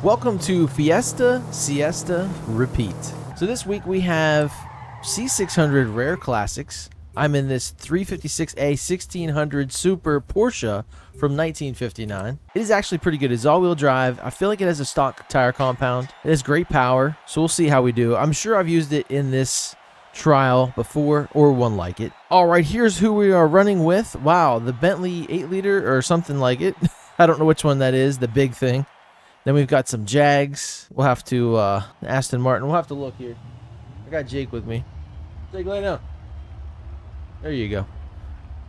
Welcome to Fiesta, Siesta, Repeat. So this week we have C600 Rare Classics. I'm in this 356A 1600 Super Porsche from 1959. It is actually pretty good. It's all-wheel drive. I feel like it has a stock tire compound. It has great power, so we'll see how we do. I'm sure I've used it in this trial before or one like it. All right, here's who we are running with. Wow, the Bentley 8-liter or something like it. I don't know which one that is, the big thing. Then we've got some Jags. We'll have to, Aston Martin. We'll have to look here. I got Jake with me. Jake, lay down. There you go.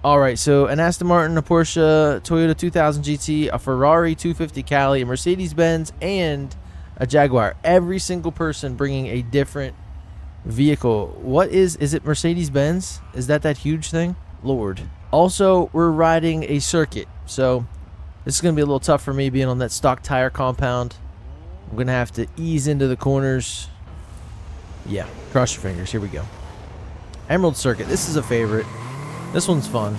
All right, so an Aston Martin, a Porsche, Toyota 2000 GT, a Ferrari 250 Cali, a Mercedes-Benz, and a Jaguar. Every single person bringing a different vehicle. What is it Mercedes-Benz? Is that huge thing? Lord. Also, we're riding a circuit, so this is going to be a little tough for me being on that stock tire compound. I'm going to have to ease into the corners. Yeah, cross your fingers. Here we go. Emerald Circuit. This is a favorite. This one's fun.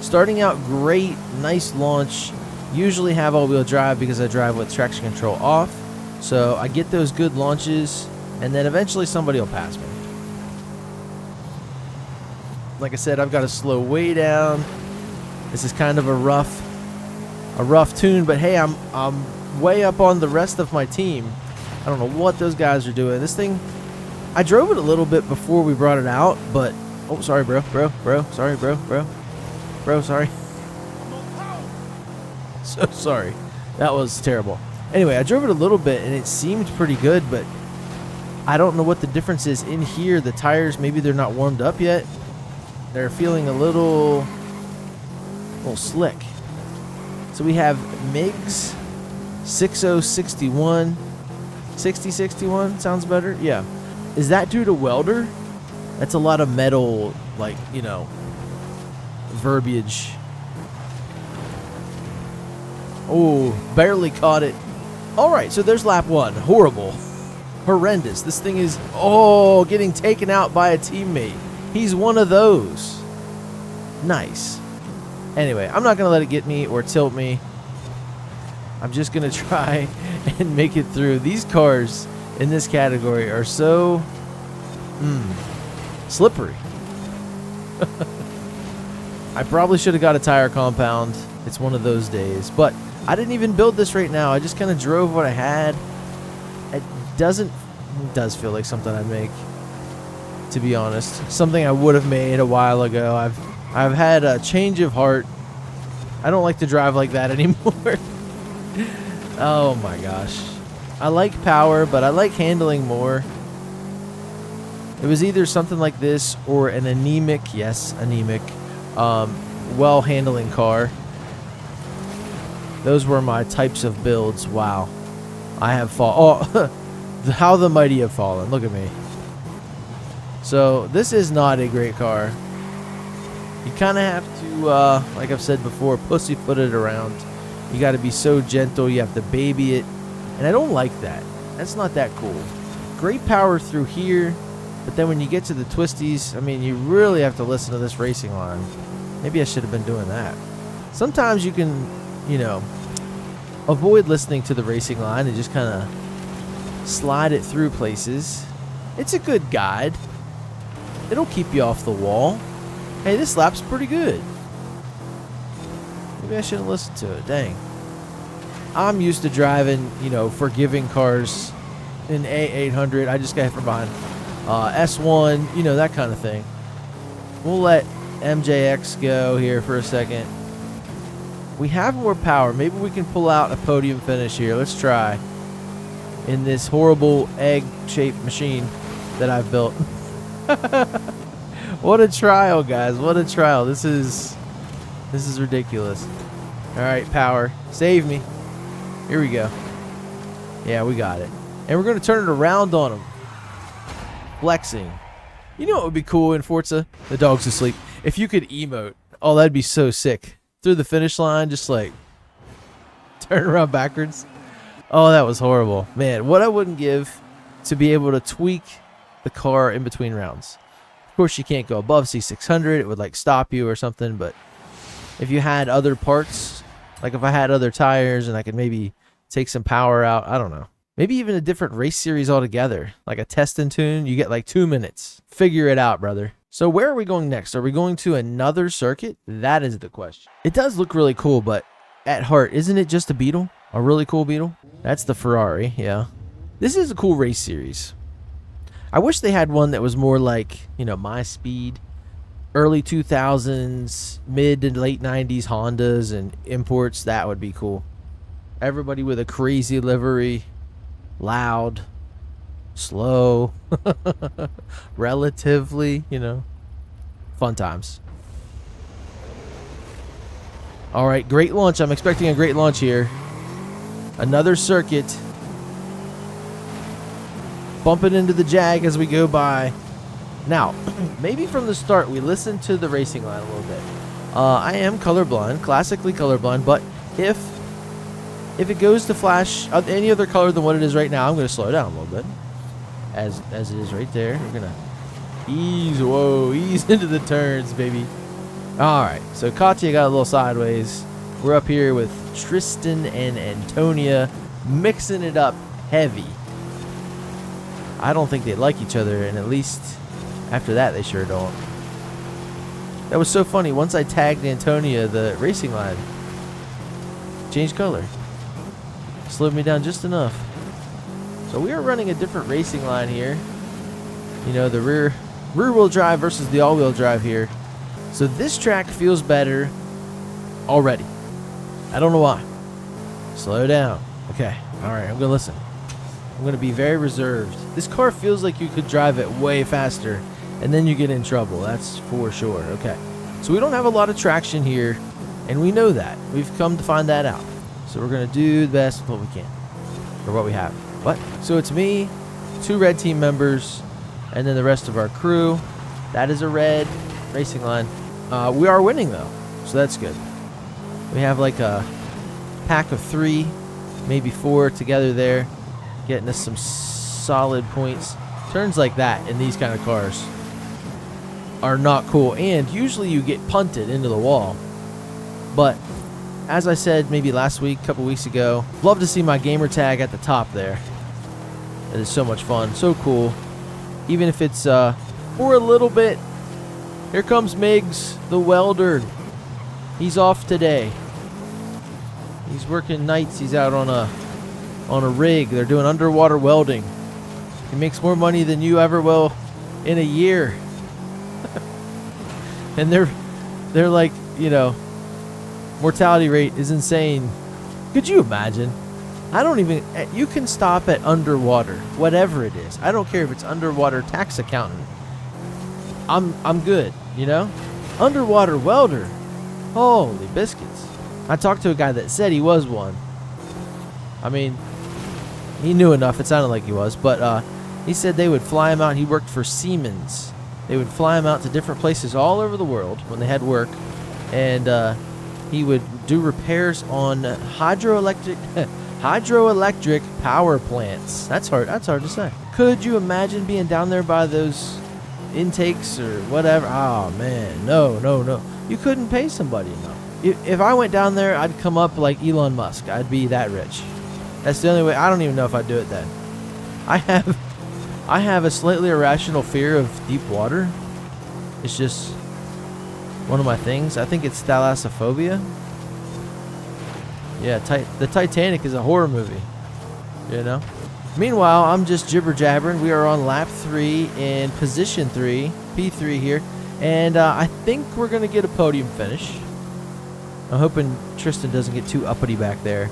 Starting out great. Nice launch. Usually have all-wheel drive because I drive with traction control off. So I get those good launches, and then eventually somebody will pass me. Like I said, I've got to slow way down. This is kind of a rough tune, but hey, I'm way up on the rest of my team. I don't know what those guys are doing. This thing, I drove it a little bit before we brought it out, but oh, sorry, bro, sorry, bro, sorry. So sorry. That was terrible. Anyway, I drove it a little bit and it seemed pretty good, but I don't know what the difference is in here. The tires, maybe they're not warmed up yet. They're feeling a little slick. So we have MiGs 6061, 6061 sounds better. Yeah. Is that due to welder? That's a lot of metal, like, you know, verbiage. Oh, barely caught it. All right, so there's lap one. Horrible. Horrendous. This thing is, getting taken out by a teammate. He's one of those. Nice. Anyway, I'm not going to let it get me or tilt me. I'm just going to try and make it through. These cars in this category are so slippery. I probably should have got a tire compound. It's one of those days. But I didn't even build this right now. I just kind of drove what I had. It does feel like something I'd make, to be honest. Something I would have made a while ago. I've had a change of heart. I don't like to drive like that anymore. Oh my gosh. I like power, but I like handling more. It was either something like this or an anemic, well-handling car. Those were my types of builds. Wow. I have how the mighty have fallen. Look at me. So this is not a great car. You kind of have to, like I've said before, pussyfoot it around. You got to be so gentle. You have to baby it. And I don't like that. That's not that cool. Great power through here. But then when you get to the twisties, I mean, you really have to listen to this racing line. Maybe I should have been doing that. Sometimes you can, avoid listening to the racing line and just kind of slide it through places. It's a good guide. It'll keep you off the wall. Hey, this lap's pretty good. Maybe I shouldn't listen to it. Dang. I'm used to driving, forgiving cars in A800. I just got hit from behind. S1, that kind of thing. We'll let MJX go here for a second. We have more power. Maybe we can pull out a podium finish here. Let's try. In this horrible egg-shaped machine that I've built. What a trial, guys. What a trial. This is ridiculous. All right, power. Save me. Here we go. Yeah, we got it. And we're going to turn it around on them. Flexing. You know what would be cool in Forza? The dog's asleep. If you could emote. Oh, that'd be so sick. Through the finish line, just like turn around backwards. Oh, that was horrible. Man, what I wouldn't give to be able to tweak the car in between rounds. Of course, you can't go above C600. It would like stop you or something. But if you had other parts, like if I had other tires and I could maybe take some power out. I don't know. Maybe even a different race series altogether, like a test and tune. You get like 2 minutes. Figure it out, brother. So where are we going next? Are we going to another circuit? That is the question. It does look really cool, but at heart, isn't it just a Beetle? A really cool Beetle? That's the Ferrari, yeah. This is a cool race series. I wish they had one that was more like, you know, my speed. Early 2000s, mid to late 90s Hondas and imports. That would be cool. Everybody with a crazy livery. Loud. Slow. Relatively, you know. Fun times. All right, great launch. I'm expecting a great launch here. Another circuit. Bumping into the Jag as we go by. Now, maybe from the start we listen to the racing line a little bit. I am colorblind, classically colorblind, but if it goes to flash any other color than what it is right now, I'm going to slow down a little bit. As it is right there. We're going to ease into the turns, baby. All right, so Katya got a little sideways. We're up here with Tristan and Antonia mixing it up heavy. I don't think they like each other, and at least after that, they sure don't. That was so funny. Once I tagged Antonia, the racing line changed color. Slowed me down just enough. So we are running a different racing line here. You know, the rear-wheel drive versus the all-wheel drive here. So this track feels better already. I don't know why. Slow down. Okay. All right. I'm going to listen. I'm going to be very reserved. This car feels like you could drive it way faster, and then you get in trouble. That's for sure. Okay. So we don't have a lot of traction here, and we know that. We've come to find that out. So we're going to do the best with what we can, or what we have. But so it's me, 2 red team members, and then the rest of our crew. That is a red racing line. We are winning, though, so that's good. We have like a pack of 3, maybe 4 together there, getting us some solid points. Turns like that in these kind of cars are not cool, and usually you get punted into the wall. But as I said maybe last week, a couple weeks ago, love to see my gamer tag at the top there. It is so much fun, so cool. Even if it's for a little bit. Here comes Miggs, the welder. He's off today. He's working nights. He's out on a rig. They're doing underwater welding. He makes more money than you ever will in a year. And they're like, you know, mortality rate is insane. Could you imagine? I don't even, you can stop at underwater, whatever it is. I don't care if it's underwater tax accountant. I'm good, you know? Underwater welder. Holy biscuits. I talked to a guy that said he was one. I mean, he knew enough. It sounded like he was. But he said they would fly him out. He worked for Siemens. They would fly him out to different places all over the world when they had work. And he would do repairs on hydroelectric power plants. That's hard to say. Could you imagine being down there by those intakes or whatever? Oh, man. No. You couldn't pay somebody enough. If I went down there, I'd come up like Elon Musk. I'd be that rich. That's the only way. I don't even know if I'd do it then. I have a slightly irrational fear of deep water. It's just one of my things. I think it's thalassophobia. Yeah, the Titanic is a horror movie, you know? Meanwhile, I'm just jibber-jabbering. We are on lap 3 in position 3, P3 here. And I think we're going to get a podium finish. I'm hoping Tristan doesn't get too uppity back there.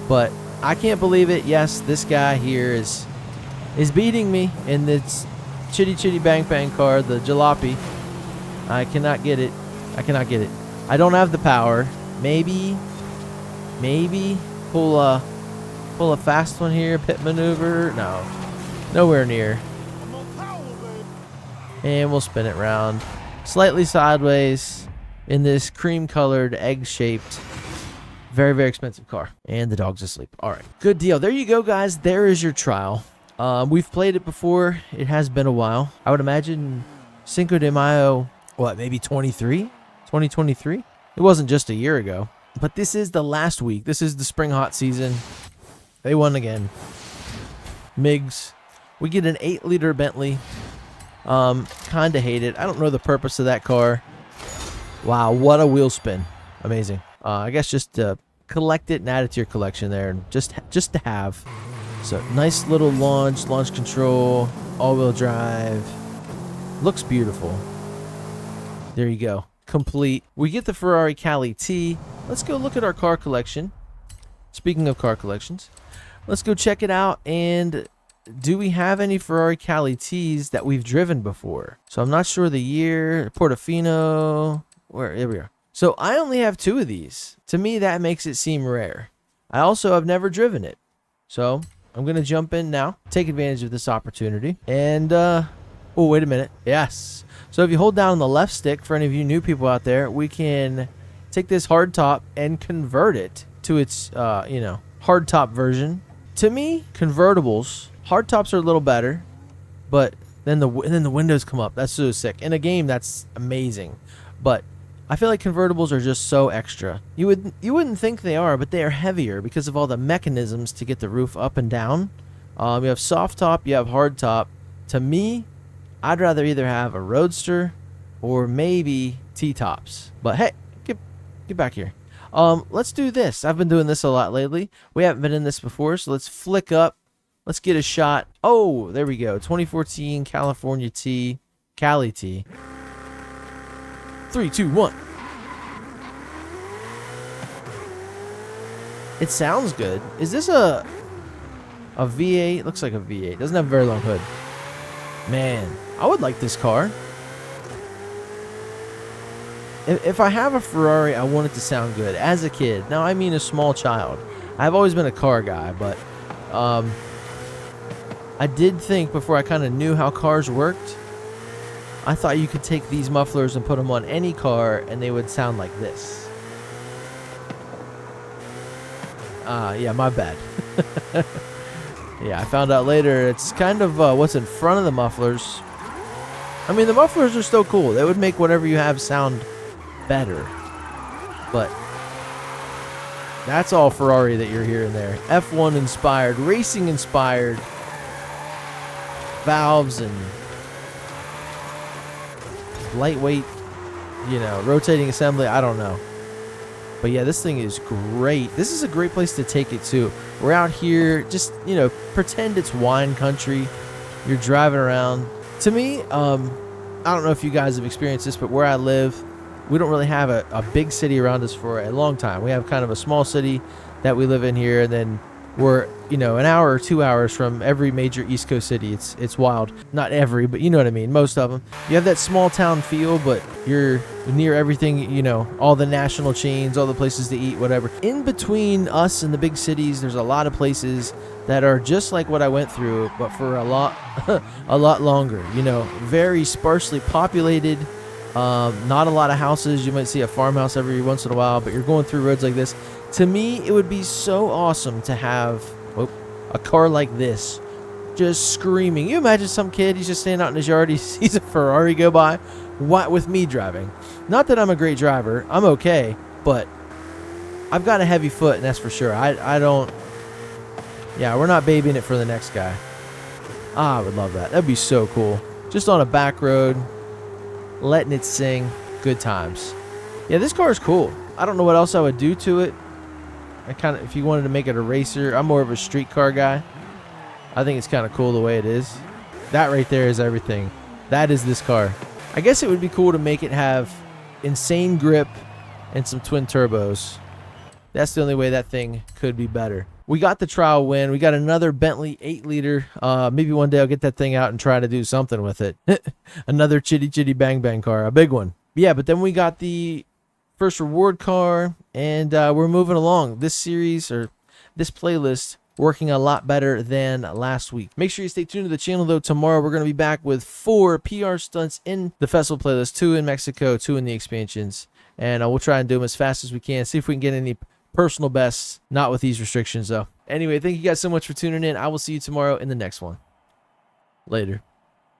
But I can't believe it. Yes, this guy here is beating me in this chitty chitty bang bang car, the jalopy. I cannot get it. I don't have the power. Maybe pull a fast one here, pit maneuver. No, nowhere near. And we'll spin it round slightly sideways in this cream colored egg shaped very, very expensive car. And the dog's asleep. All right, good deal. There you go, guys. There is your trial. We've played it before. It has been a while. I would imagine Cinco de Mayo, what, maybe 2023? It wasn't just a year ago. But this is the last week. This is the spring hot season. They won again. Migs. We get an 8-liter Bentley. Kind of hate it. I don't know the purpose of that car. Wow, what a wheel spin. Amazing. I guess just collect it and add it to your collection there. And just to have. So, nice little launch control, all-wheel drive. Looks beautiful. There you go. Complete. We get the Ferrari Cali T. Let's go look at our car collection. Speaking of car collections, let's go check it out. And do we have any Ferrari Cali Ts that we've driven before? So I'm not sure the year. Portofino. Here we are. So I only have 2 of these. To me, that makes it seem rare. I also have never driven it. So I'm going to jump in now, take advantage of this opportunity. And, oh, wait a minute. Yes. So if you hold down on the left stick, for any of you new people out there, we can take this hardtop and convert it to its, hardtop version. To me, convertibles, hardtops are a little better, but then the windows come up. That's so sick. In a game, that's amazing. But I feel like convertibles are just so extra. You wouldn't think they are, but they are heavier because of all the mechanisms to get the roof up and down. You have soft top, you have hard top. To me, I'd rather either have a Roadster or maybe T-tops. But hey, get back here. Let's do this. I've been doing this a lot lately. We haven't been in this before, so let's flick up. Let's get a shot. Oh, there we go. 2014 California T, Cali T. 3, 2, 1. It sounds good. Is this a V8? Looks like a V8. Doesn't have a very long hood. Man, I would like this car. If I have a Ferrari, I want it to sound good. As a kid. Now, I mean a small child. I've always been a car guy, but I did think before I kind of knew how cars worked, I thought you could take these mufflers and put them on any car and they would sound like this. Yeah, my bad. Yeah, I found out later it's kind of what's in front of the mufflers. I mean, the mufflers are still cool. They would make whatever you have sound better. But that's all Ferrari that you're hearing there. F1 inspired, racing inspired. Valves and lightweight, rotating assembly. I don't know. But yeah, this thing is great. This is a great place to take it to. We're out here, just, pretend it's wine country. You're driving around. To me, I don't know if you guys have experienced this, but where I live, we don't really have a big city around us for a long time. We have kind of a small city that we live in here, and then we're, an hour or 2 hours from every major East Coast city. It's wild. Not every, but you know what I mean. Most of them. You have that small town feel, but you're near everything, all the national chains, all the places to eat, whatever. In between us and the big cities, there's a lot of places that are just like what I went through, but for a lot longer, very sparsely populated. Not a lot of houses. You might see a farmhouse every once in a while, but you're going through roads like this. To me, it would be so awesome to have a car like this just screaming. You imagine some kid, he's just standing out in his yard, he sees a Ferrari go by. What with me driving? Not that I'm a great driver. I'm okay, but I've got a heavy foot, and that's for sure. I don't... Yeah, we're not babying it for the next guy. I would love that. That'd be so cool. Just on a back road, letting it sing. Good times. Yeah, this car is cool. I don't know what else I would do to it. If you wanted to make it a racer, I'm more of a street car guy. I think it's kind of cool the way it is. That right there is everything. That is this car. I guess it would be cool to make it have insane grip and some twin turbos. That's the only way that thing could be better. We got the trial win. We got another Bentley 8-liter. Maybe one day I'll get that thing out and try to do something with it. Another chitty chitty bang bang car. A big one. Yeah, but then we got the first reward car, and we're moving along. This series, or this playlist, working a lot better than last week. Make sure you stay tuned to the channel, though. Tomorrow we're going to be back with 4 PR stunts in the festival playlist, 2 in Mexico, 2 in the expansions, and we'll try and do them as fast as we can. See if we can get any personal bests, not with these restrictions, though. Anyway, thank you guys so much for tuning in. I will see you tomorrow in the next one. Later.